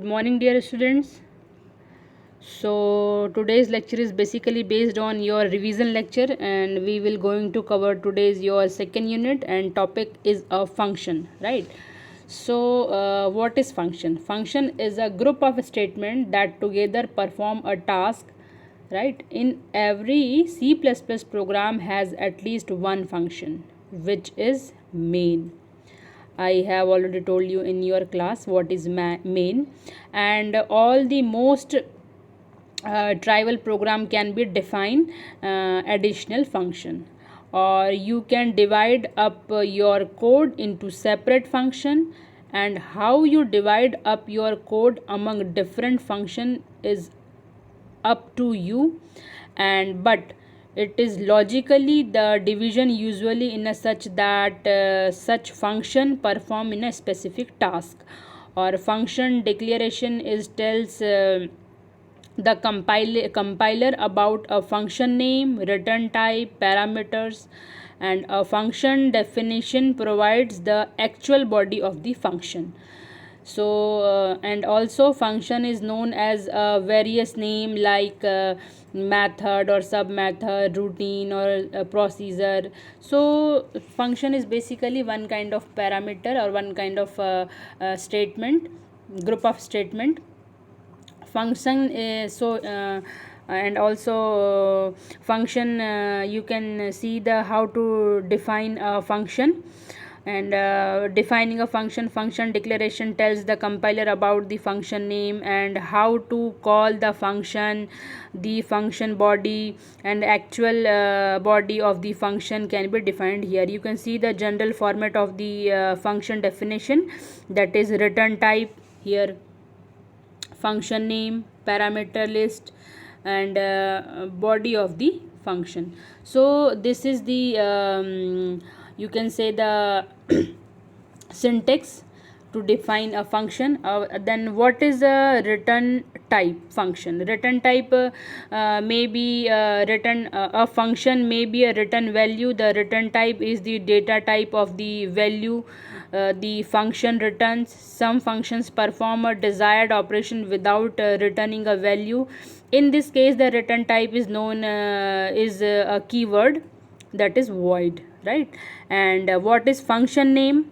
Good morning, dear students. So today's lecture is basically based on your revision lecture, and we will going to cover today's your second unit, and topic is a function, right? So what is function? Function is a group of statement that together perform a task, right? In every C++ program has at least one function, which is main. I have already told you in your class what is main, and all the most trivial program can be defined additional function, or you can divide up your code into separate function, and how you divide up your code among different function is up to you, and but it is logically the division usually in a such that such function perform in a specific task, or function declaration is tells the compiler about a function name, return type, parameters, and a function definition provides the actual body of the function. So and also function is known as a various name like method or sub method, routine, or procedure. So function is basically one kind of parameter or one kind of statement, group of statement. Function is and also function, you can see the how to define a function, and defining a function declaration tells the compiler about the function name and how to call the function body, and actual body of the function can be defined here. You can see the general format of the function definition, that is return type here, function name, parameter list, and body of the function. So this is the you can say the syntax to define a function. Then what is a return type function? Return type may be return a function may be a return value. The return type is the data type of the value the function returns. Some functions perform a desired operation without returning a value. In this case the return type is known is a keyword, that is void, right? And what is function name?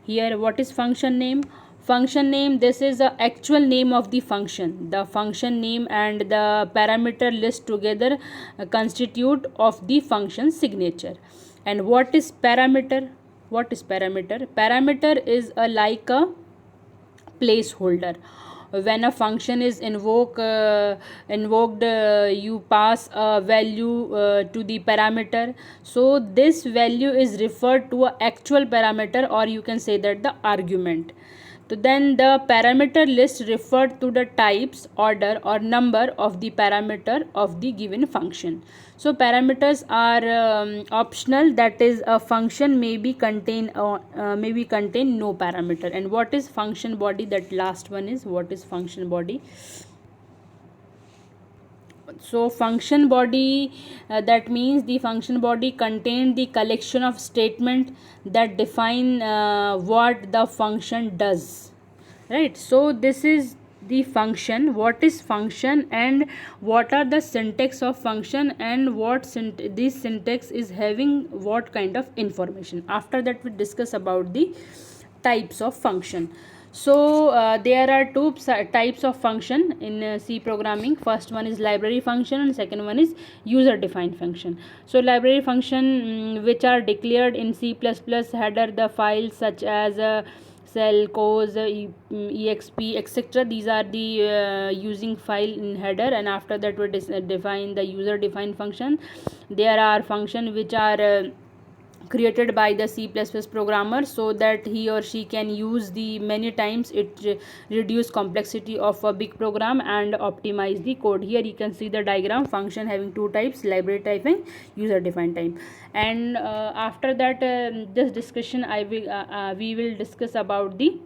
Here what is function name? Function name, this is the actual name of the function. The function name and the parameter list together constitute of the function signature. And what is parameter? What is parameter? Parameter is a like a placeholder. When a function is invoked, you pass a value to the parameter, so this value is referred to a actual parameter, or you can say that the argument. So then the parameter list referred to the types, order, or number of the parameter of the given function. So parameters are optional, that is a function may be contain no parameter. And what is function body? That last one is what is function body. So function body, that means the function body contain the collection of statement that define what the function does, right? So this is the function. What is function, and what are the syntax of function, and what this syntax is having what kind of information. After that we discuss about the types of function. So there are two types of function in C programming. First one is library function, and second one is user defined function. So library function, which are declared in C++ header the files such as cell, cos, exp, etc. These are the using file in header, and after that we define the user defined function. There are function which are created by the C++ programmer, so that he or she can use the many times. It reduce complexity of a big program and optimize the code. Here you can see the diagram, function having two types, library type and user defined type. And after that this discussion we will discuss about the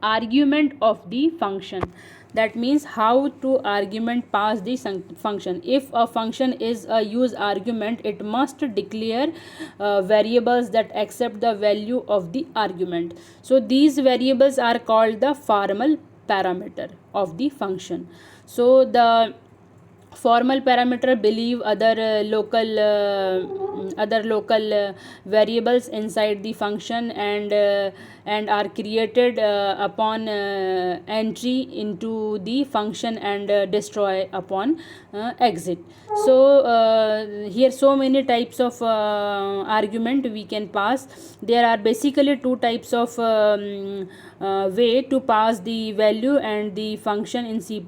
argument of the function. That means how to argument pass the function. If a function is a use argument, it must declare variables that accept the value of the argument. So these variables are called the formal parameter of the function. So the formal parameter believe other local variables inside the function and are created upon entry into the function and destroy upon exit. So here so many types of argument we can pass. There are basically two types of way to pass the value and the function in C++.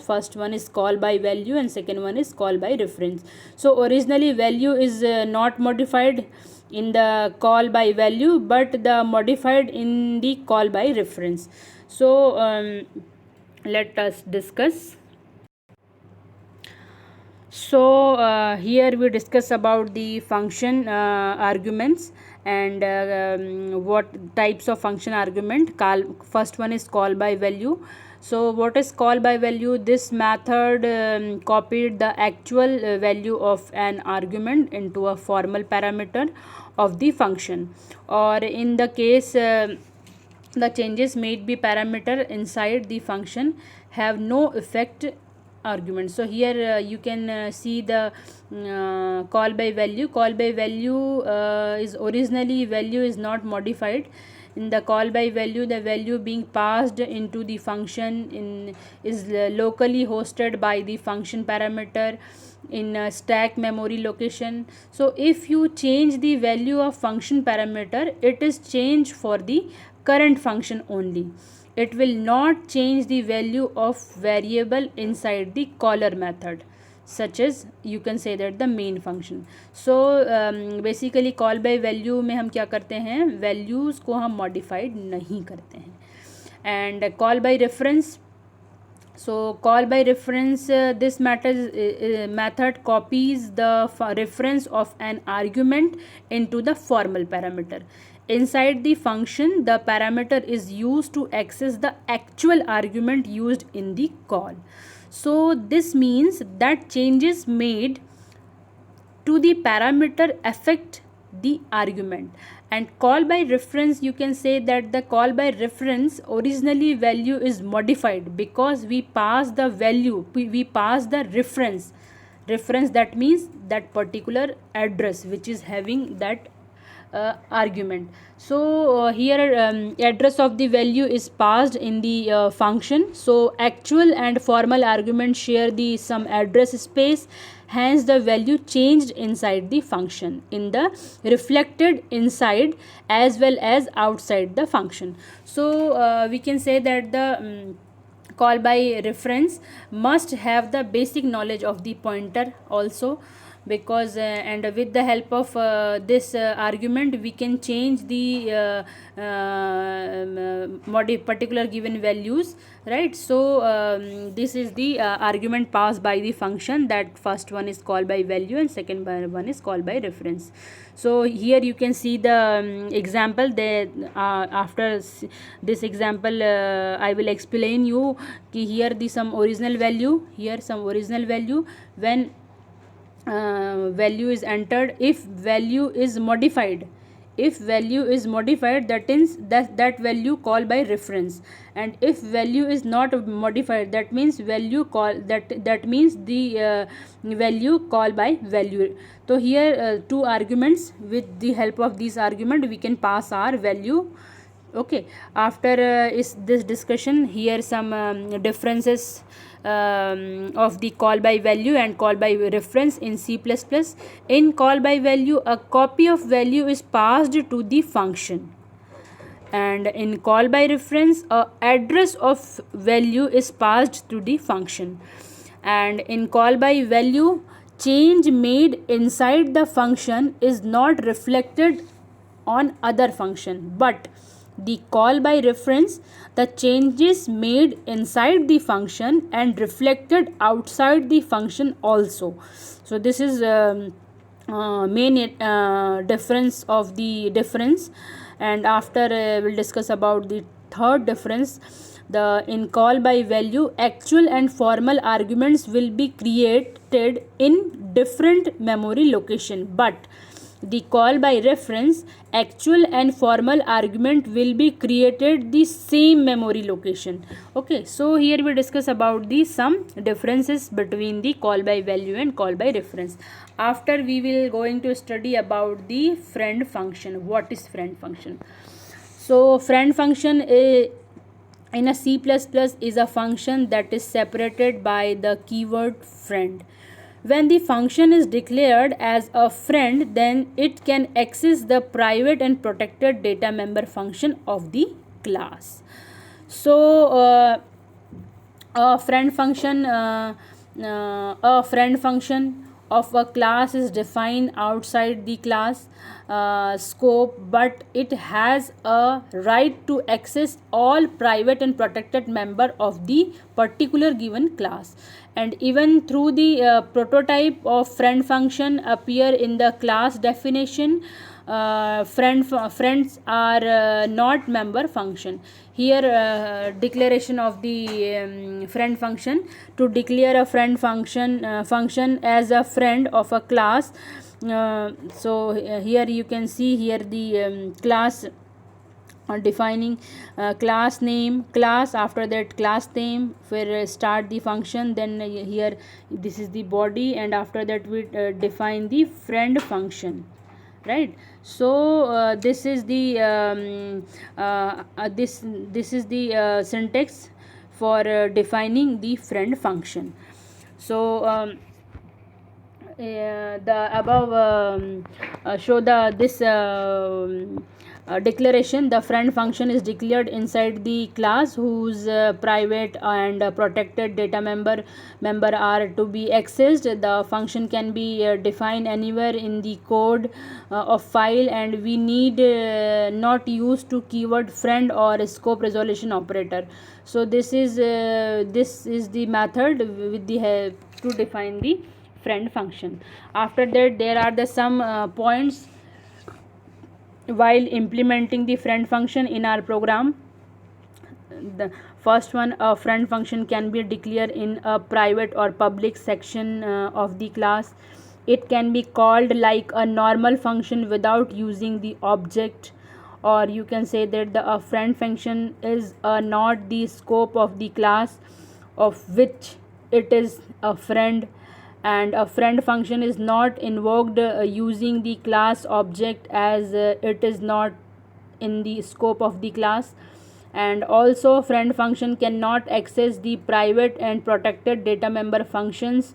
First one is call by value and second one is call by reference. So originally value is not modified in the call by value, but the modified in the call by reference. So let us discuss. So here we discuss about the function arguments and what types of function argument. First one is call by value. So what is call by value? This method copied the actual value of an argument into a formal parameter of the function, or in the case the changes made by parameter inside the function have no effect argument. So here you can see the call by value. Call by value is originally value is not modified. In the call by value, the value being passed into the function is locally hosted by the function parameter in a stack memory location. So if you change the value of function parameter, it is changed for the current function only. It will not change the value of variable inside the caller method, such as you can say that the main function. So basically call by value में हम क्या करते हैं, values को हम modified नहीं करते हैं. And call by reference. So call by reference, this method copies the reference of an argument into the formal parameter. Inside the function, the parameter is used to access the actual argument used in the call. So this means that changes made to the parameter affect the argument. And call by reference, you can say that the call by reference originally value is modified because we pass the value, we pass the reference. That means that particular address which is having that argument. So here address of the value is passed in the function. So actual and formal argument share the some address space, hence the value changed inside the function in the reflected inside as well as outside the function. So we can say that the call by reference must have the basic knowledge of the pointer also, because and with the help of this argument we can change the particular given values, right? So this is the argument passed by the function. That first one is call by value and second one is call by reference. So here you can see the example that after this example I will explain you ki here the some original value, when value is entered. If value is modified, that means that value call by reference, and if value is not modified, that means value call that means the value call by value. So here two arguments, with the help of this argument we can pass our value. Okay, after is this discussion, here some differences of the call by value and call by reference in C++. In call by value, a copy of value is passed to the function, and in call by reference, a address of value is passed to the function. And in call by value, change made inside the function is not reflected on other function, but the call by reference, the changes made inside the function and reflected outside the function also. So this is main difference of the difference. And after we'll discuss about the third difference. In call by value, actual and formal arguments will be created in different memory location, but the call by reference, actual and formal argument will be created the same memory location. Okay, so here we discuss about the some differences between the call by value and call by reference. After we will going to study about the friend function. What is friend function? So friend function in a C++ is a function that is separated by the keyword friend. When the function is declared as a friend, then it can access the private and protected data member function of the class. So a friend function of a class is defined outside the class scope, but it has a right to access all private and protected member of the particular given class. And even through the prototype of friend function appear in the class definition, friends are not member function. Here declaration of the friend function: to declare a friend function as a friend of a class. Here you can see here the class defining class name, class, after that class name, where start the function, then here this is the body, and after that we define the friend function, right? So this is the this is the syntax for defining the friend function. So the above show the this declaration: the friend function is declared inside the class whose private and protected data member are to be accessed. The function can be defined anywhere in the code of file, and we need not use to keyword friend or scope resolution operator. So this is the method with the to define the friend function. After that, there are the some points while implementing the friend function in our program. The first one, a friend function can be declared in a private or public section of the class. It can be called like a normal function without using the object, or you can say that a friend function is not the scope of the class of which it is a friend, and a friend function is not invoked using the class object, as it is not in the scope of the class. And also friend function cannot access the private and protected data member functions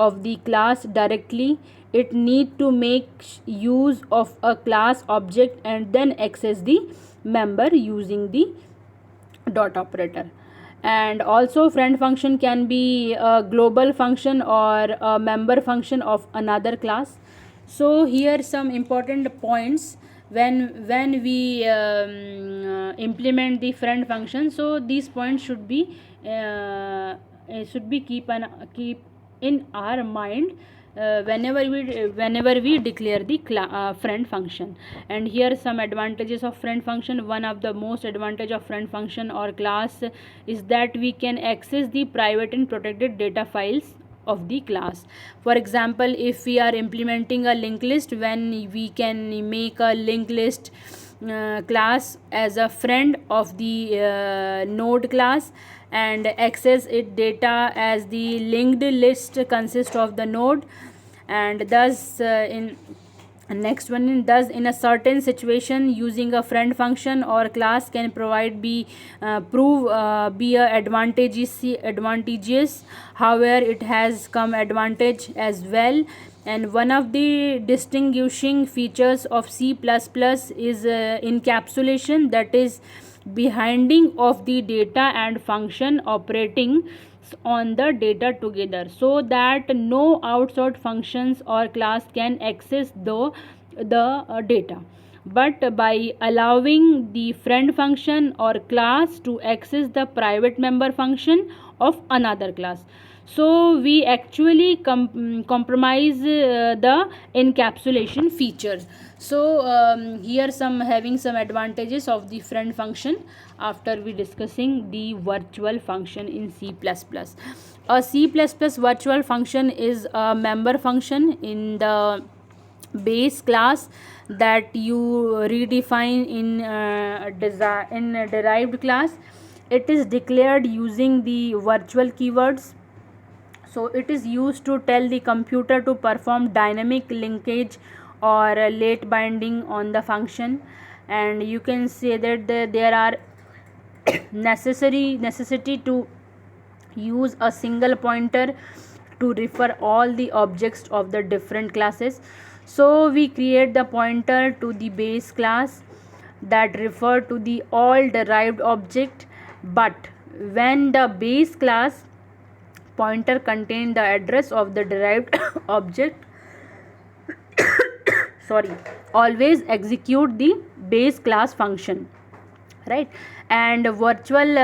of the class directly. It need to make use of a class object and then access the member using the dot operator. And also friend function can be a global function or a member function of another class. So here some important points when we implement the friend function. So these points should be keep in our mind whenever we declare the friend function. And here some advantages of friend function. One of the most advantage of friend function or class is that we can access the private and protected data files of the class. For example, if we are implementing a linked list, when we can make a linked list class as a friend of the node class and access its data as the linked list consists of the node. And thus next one, thus in a certain situation using a friend function or class can provide be advantageous. However, it has come advantage as well. And one of the distinguishing features of C++ is encapsulation, that is binding of the data and function operating on the data together, so that no outside functions or class can access the data, but by allowing the friend function or class to access the private member function of another class. So we actually compromise the encapsulation feature. So here some having some advantages of the friend function after we discussing the virtual function in C++. A C++ virtual function is a member function in the base class that you redefine in a derived class. It is declared using the virtual keywords. So it is used to tell the computer to perform dynamic linkage or late binding on the function. And you can say that there are necessity to use a single pointer to refer all the objects of the different classes. So we create the pointer to the base class that refer to the all derived object, but when the base class pointer contain the address of the derived object, sorry, always execute the base class function, right? And a virtual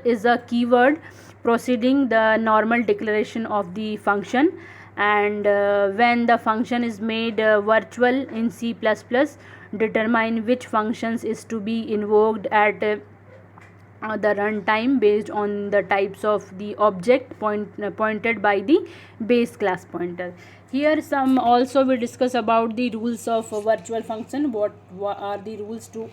is a keyword preceding the normal declaration of the function. And when the function is made virtual in C++, determine which functions is to be invoked at the runtime based on the types of the object pointed by the base class pointer. Here some also we discuss about the rules of a virtual function. What are the rules to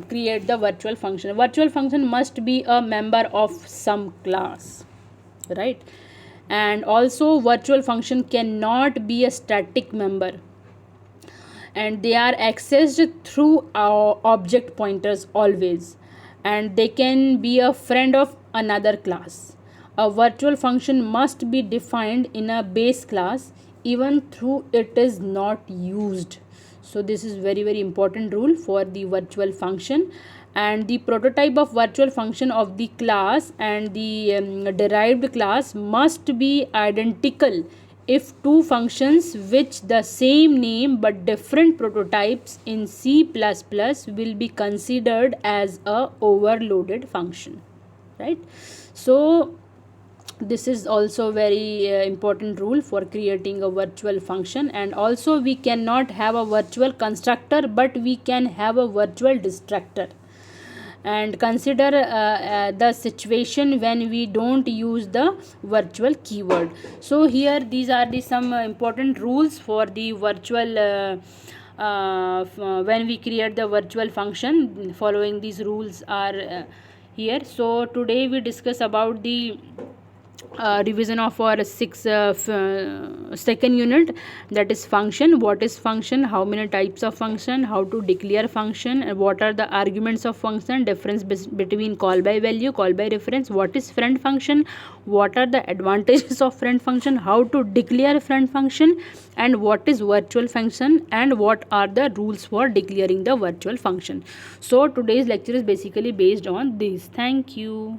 create the virtual function? Virtual function must be a member of some class, right? And also virtual function cannot be a static member, and they are accessed through our object pointers always, and they can be a friend of another class. A virtual function must be defined in a base class even though it is not used. So this is very important rule for the virtual function. And the prototype of virtual function of the class and the derived class must be identical if two functions which the same name but different prototypes in C++ will be considered as a overloaded function, right? So this is also very important rule for creating a virtual function. And also we cannot have a virtual constructor, but we can have a virtual destructor. And consider the situation when we don't use the virtual keyword. So here these are the some important rules for the virtual when we create the virtual function. Following these rules are here. So today we discuss about the revision of our second unit, that is function. What is function, how many types of function, how to declare function, and what are the arguments of function, difference between call by value, call by reference, what is friend function, what are the advantages of friend function, how to declare friend function, and what is virtual function, and what are the rules for declaring the virtual function. So today's lecture is basically based on this. Thank you.